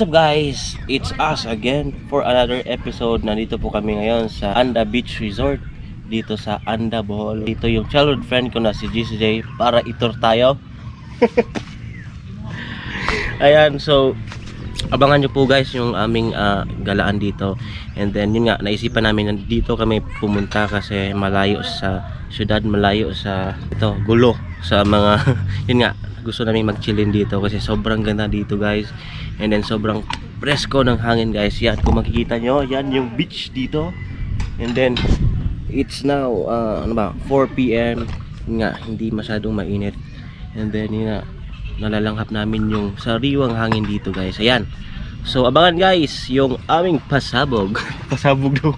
What's up guys? It's us again for another episode. Nandito po kami ngayon sa Anda Beach Resort dito sa Anda, Bohol. Dito yung childhood friend ko na si GCJ para itur tayo. Ayan, so abangan nyo po guys yung aming galaan dito. And then yun nga, naisipan namin na dito kami pumunta kasi malayo sa syudad, malayo sa ito, gulo sa mga yun nga, gusto namin mag-chillin dito kasi sobrang ganda dito guys. And then sobrang presko ng hangin guys. Yan, kung makikita nyo, yan yung beach dito. And then it's now 4 PM nga, hindi masyadong mainit. And then yun nga, nalalanghap namin yung sariwang hangin dito guys. Ayan, so abangan guys yung aming pasabog. Pasabog daw.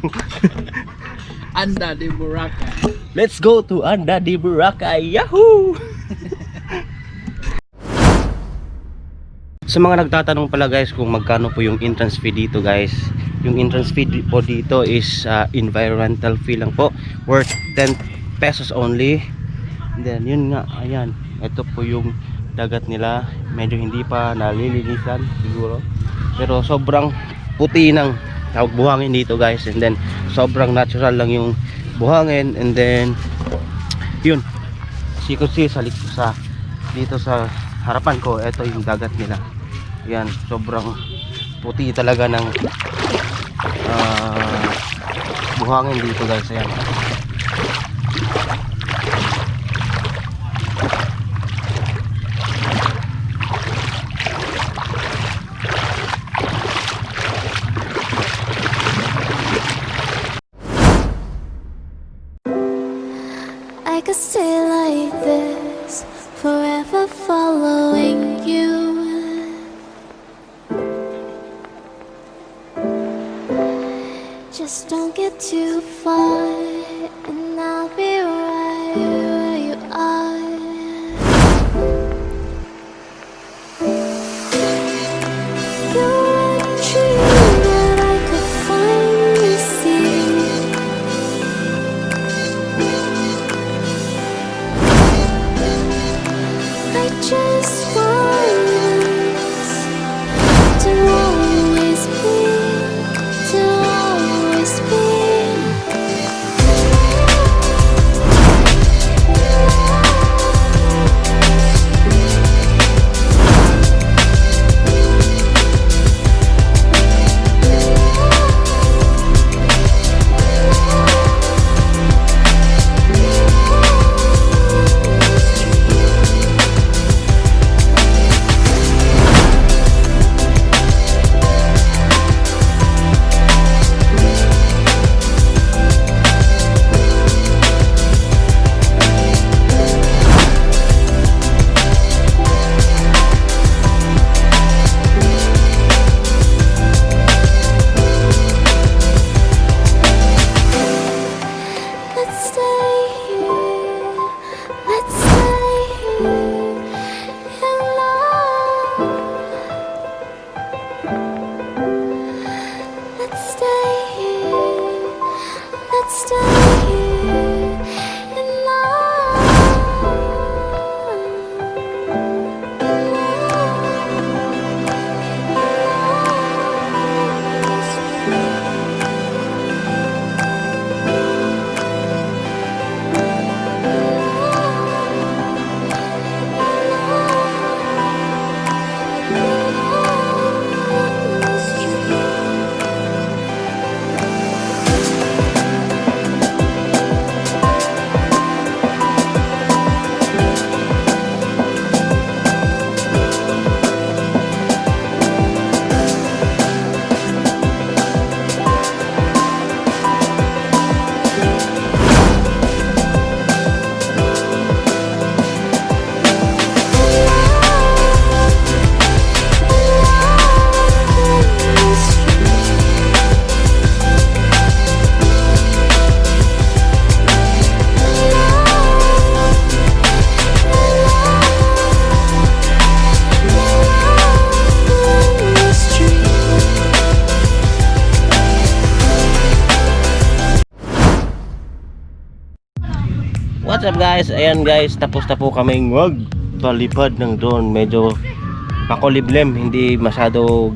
Anda di Boracay. Let's go to Anda di Boracay. Yahoo! Sa mga nagtatanong pala guys kung magkano po yung entrance fee dito guys, yung entrance fee po dito is environmental fee lang po, worth 10 pesos only. And then yun nga, ayan, ito po yung dagat nila. Medyo hindi pa nalilinisan siguro, pero sobrang puti ng tawag buhangin dito guys. And then sobrang natural lang yung buhangin. And then yun, si sa dito sa harapan ko, ito yung dagat nila. Yan, sobrang puti talaga ng buhangin dito guys. Ayan, I could stay like this, forever following you. Just don't get too far, and I'll be right where you are. You're a dream that I could finally see. I just want us to always be, to always be. What's up guys? Ayan guys, tapos na po kaming magpalipad ng drone. Medyo pakuliblem, hindi masyado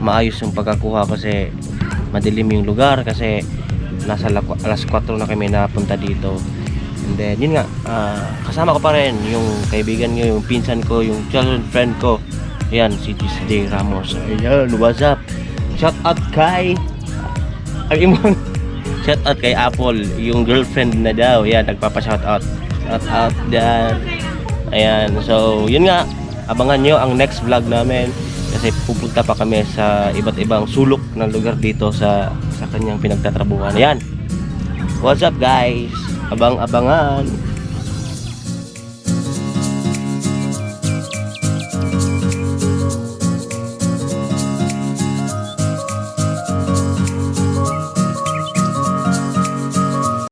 maayos yung pagkakuha kasi madilim yung lugar kasi nasa alas 4 na kami napunta dito. And then yun nga, kasama ko pa rin yung kaibigan ko, yung pinsan ko, yung childhood friend ko. Ayan, si J. Ramos. Ayan, what's up? Shout out kay shout out kay Apple, yung girlfriend na daw. Ayan, nagpapa-shout out. Shout out dyan. Ayan, so yun nga, abangan nyo ang next vlog namin kasi pupunta pa kami sa iba't ibang sulok ng lugar dito sa kanyang pinagtatrabuhan. Ayan, what's up guys, abang-abangan.